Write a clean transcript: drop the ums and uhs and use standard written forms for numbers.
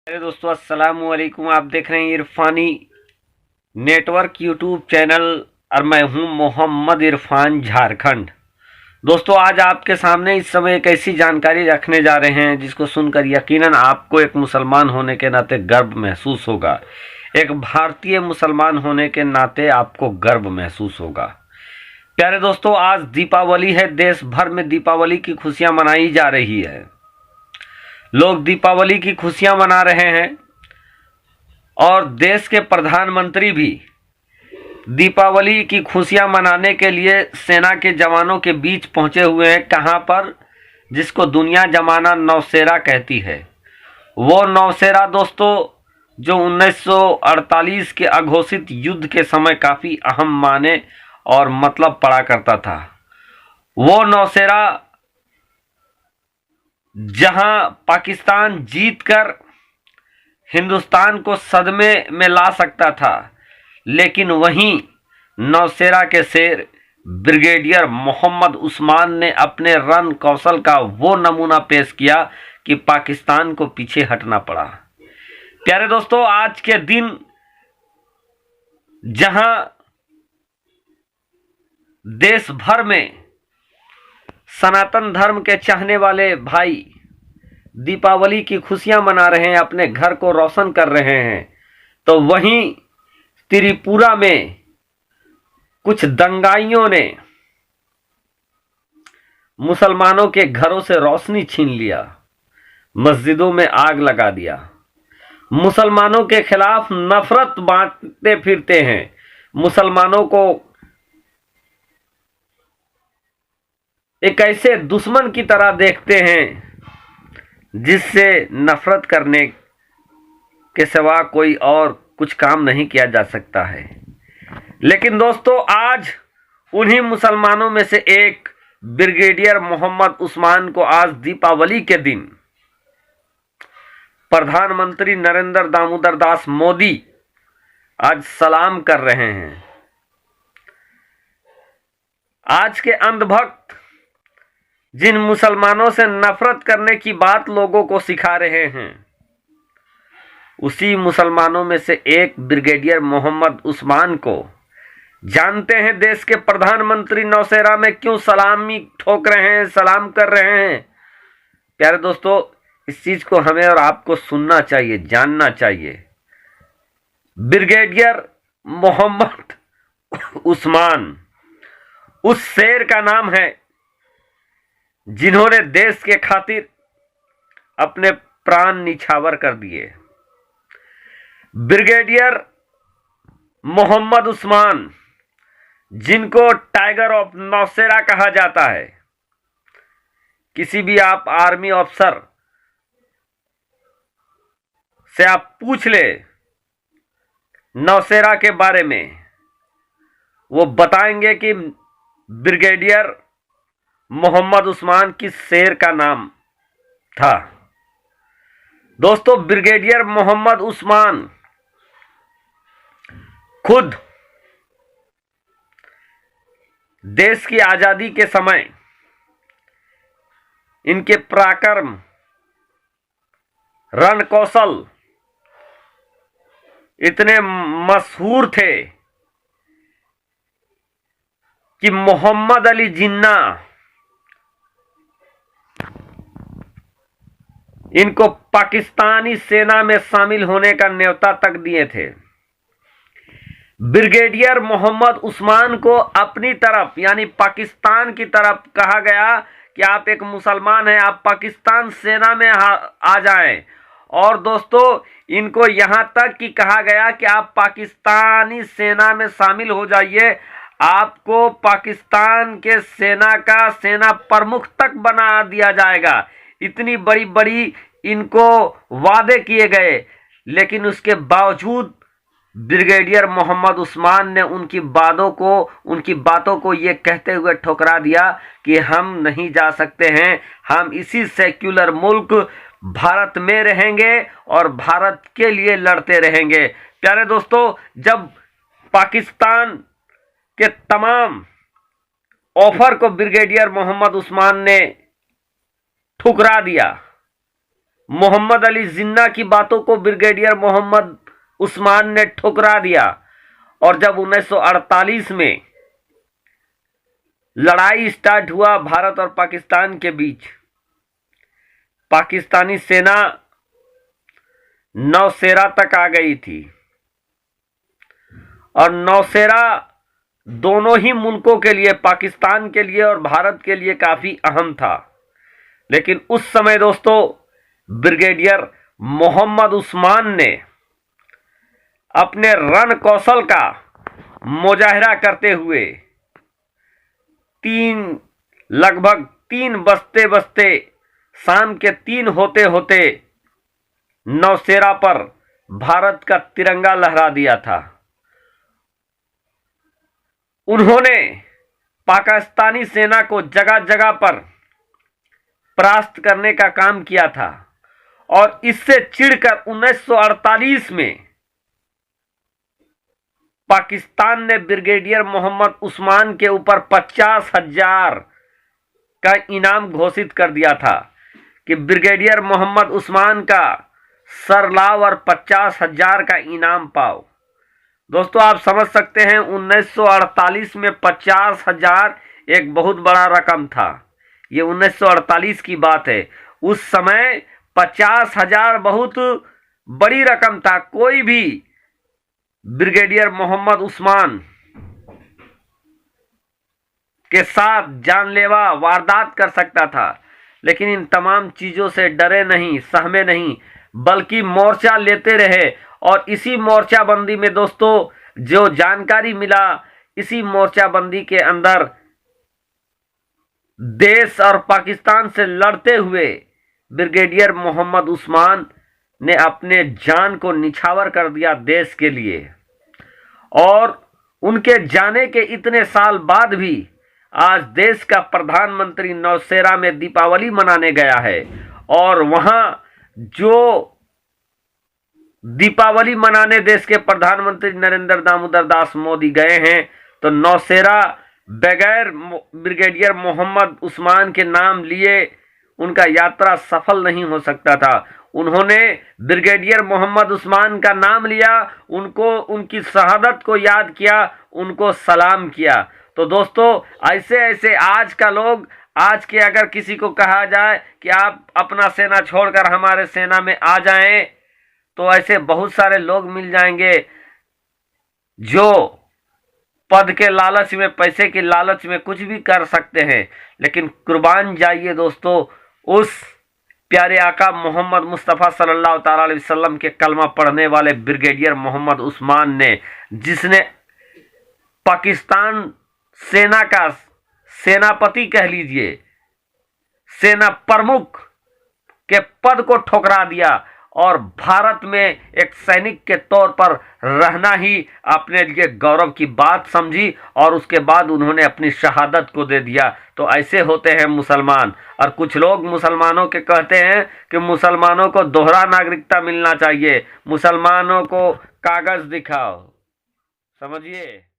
अरे दोस्तों, अस्सलाम वालेकुम। आप देख रहे हैं इरफानी नेटवर्क यूट्यूब चैनल और मैं हूं मोहम्मद इरफान, झारखंड। दोस्तों, आज आपके सामने इस समय एक ऐसी जानकारी रखने जा रहे हैं जिसको सुनकर यकीनन आपको एक मुसलमान होने के नाते गर्व महसूस होगा। एक भारतीय मुसलमान होने के नाते आपको गर्व महसूस होगा। प्यारे दोस्तों, आज दीपावली है। देश भर में दीपावली की खुशियां मनाई जा रही है। लोग दीपावली की खुशियां मना रहे हैं और देश के प्रधानमंत्री भी दीपावली की खुशियां मनाने के लिए सेना के जवानों के बीच पहुंचे हुए हैं। कहां पर? जिसको दुनिया जमाना नौसेरा कहती है। वो नौसेरा दोस्तों, जो 1948 के अघोषित युद्ध के समय काफी अहम माने और मतलब पड़ा करता था। वो नौसेरा जहां पाकिस्तान जीतकर हिंदुस्तान को सदमे में ला सकता था, लेकिन वहीं नौसेरा के शेर ब्रिगेडियर मोहम्मद उस्मान ने अपने रण कौशल का वो नमूना पेश किया कि पाकिस्तान को पीछे हटना पड़ा। प्यारे दोस्तों, आज के दिन जहां देश भर में सनातन धर्म के चाहने वाले भाई दीपावली की खुशियां मना रहे हैं, अपने घर को रोशन कर रहे हैं, तो वहीं त्रिपुरा में कुछ दंगाइयों ने मुसलमानों के घरों से रोशनी छीन लिया, मस्जिदों में आग लगा दिया, मुसलमानों के खिलाफ नफरत बांटते फिरते हैं, मुसलमानों को एक ऐसे दुश्मन की तरह देखते हैं जिससे नफरत करने के सिवा कोई और कुछ काम नहीं किया जा सकता है। लेकिन दोस्तों, आज उन्हीं मुसलमानों में से एक ब्रिगेडियर मोहम्मद उस्मान को आज दीपावली के दिन प्रधानमंत्री नरेंद्र दामोदर दास मोदी आज सलाम कर रहे हैं। आज के अंधभक्त जिन मुसलमानों से नफरत करने की बात लोगों को सिखा रहे हैं, उसी मुसलमानों में से एक ब्रिगेडियर मोहम्मद उस्मान को जानते हैं देश के प्रधानमंत्री नौसेरा में क्यों सलामी ठोक रहे हैं, सलाम कर रहे हैं। प्यारे दोस्तों, इस चीज को हमें और आपको सुनना चाहिए, जानना चाहिए। ब्रिगेडियर मोहम्मद उस्मान उस शेर का नाम है जिन्होंने देश के खातिर अपने प्राण निछावर कर दिए। ब्रिगेडियर मोहम्मद उस्मान, जिनको टाइगर ऑफ नौसेरा कहा जाता है, किसी भी आप आर्मी अफसर से आप पूछ ले नौसेरा के बारे में, वो बताएंगे कि ब्रिगेडियर मोहम्मद उस्मान किस शेर का नाम था। दोस्तों, ब्रिगेडियर मोहम्मद उस्मान खुद देश की आजादी के समय इनके पराक्रम, रण कौशल इतने मशहूर थे कि मोहम्मद अली जिन्ना इनको पाकिस्तानी सेना में शामिल होने का न्योता तक दिए थे। ब्रिगेडियर मोहम्मद उस्मान को अपनी तरफ यानी पाकिस्तान की तरफ कहा गया कि आप एक मुसलमान हैं, आप पाकिस्तान सेना में आ जाएं। और दोस्तों, इनको यहां तक कि कहा गया कि आप पाकिस्तानी सेना में शामिल हो जाइए, आपको पाकिस्तान के सेना का सेना प्रमुख तक बना दिया जाएगा। इतनी बड़ी बड़ी इनको वादे किए गए, लेकिन उसके बावजूद ब्रिगेडियर मोहम्मद उस्मान ने उनकी बातों को ये कहते हुए ठुकरा दिया कि हम नहीं जा सकते हैं, हम इसी सेक्युलर मुल्क भारत में रहेंगे और भारत के लिए लड़ते रहेंगे। प्यारे दोस्तों, जब पाकिस्तान के तमाम ऑफर को ब्रिगेडियर मोहम्मद उस्मान ने ठुकरा दिया, मोहम्मद अली जिन्ना की बातों को ब्रिगेडियर मोहम्मद उस्मान ने ठुकरा दिया। और जब 1948 में लड़ाई स्टार्ट हुआ भारत और पाकिस्तान के बीच, पाकिस्तानी सेना नौशेरा तक आ गई थी और नौशेरा दोनों ही मुल्कों के लिए, पाकिस्तान के लिए और भारत के लिए काफी अहम था। लेकिन उस समय दोस्तों ब्रिगेडियर मोहम्मद उस्मान ने अपने रण कौशल का मुजाहिरा करते हुए लगभग 3 बजते बजते शाम के 3 होते होते नौशेरा पर भारत का तिरंगा लहरा दिया था। उन्होंने पाकिस्तानी सेना को जगह जगह पर परास्त करने का काम किया था और इससे चिढ़कर 1948 में पाकिस्तान ने ब्रिगेडियर मोहम्मद उस्मान के ऊपर 50,000 का इनाम घोषित कर दिया था कि ब्रिगेडियर मोहम्मद उस्मान का सर लाओ और 50,000 का इनाम पाओ। दोस्तों आप समझ सकते हैं 1948 में 50,000 एक बहुत बड़ा रकम था। ये 1948 की बात है। उस समय 50,000 बहुत बड़ी रकम था। कोई भी ब्रिगेडियर मोहम्मद उस्मान के साथ जानलेवा वारदात कर सकता था, लेकिन इन तमाम चीजों से डरे नहीं, सहमे नहीं, बल्कि मोर्चा लेते रहे। और इसी मोर्चाबंदी में दोस्तों जो जानकारी मिला, इसी मोर्चाबंदी के अंदर देश और पाकिस्तान से लड़ते हुए ब्रिगेडियर मोहम्मद उस्मान ने अपने जान को निछावर कर दिया देश के लिए। और उनके जाने के इतने साल बाद भी आज देश का प्रधानमंत्री नौशेरा में दीपावली मनाने गया है। और वहां जो दीपावली मनाने देश के प्रधानमंत्री नरेंद्र दामोदर दास मोदी गए हैं, तो नौशेरा बगैर ब्रिगेडियर मोहम्मद उस्मान के नाम लिए उनका यात्रा सफल नहीं हो सकता था। उन्होंने ब्रिगेडियर मोहम्मद उस्मान का नाम लिया, उनको उनकी शहादत को याद किया, उनको सलाम किया। तो दोस्तों ऐसे ऐसे आज का लोग, आज के अगर किसी को कहा जाए कि आप अपना सेना छोड़कर हमारे सेना में आ जाएं, तो ऐसे बहुत सारे लोग मिल जाएंगे जो पद के लालच में, पैसे के लालच में कुछ भी कर सकते हैं। लेकिन कुर्बान जाइए दोस्तों उस प्यारे आका मोहम्मद मुस्तफ़ा सल्लल्लाहु अलैहि वसल्लम के कलमा पढ़ने वाले ब्रिगेडियर मोहम्मद उस्मान ने, जिसने पाकिस्तान सेना का सेनापति कह लीजिए, सेना प्रमुख के पद को ठुकरा दिया और भारत में एक सैनिक के तौर पर रहना ही अपने लिए गौरव की बात समझी और उसके बाद उन्होंने अपनी शहादत को दे दिया। तो ऐसे होते हैं मुसलमान। और कुछ लोग मुसलमानों के कहते हैं कि मुसलमानों को दोहरा नागरिकता मिलना चाहिए, मुसलमानों को कागज दिखाओ। समझिए।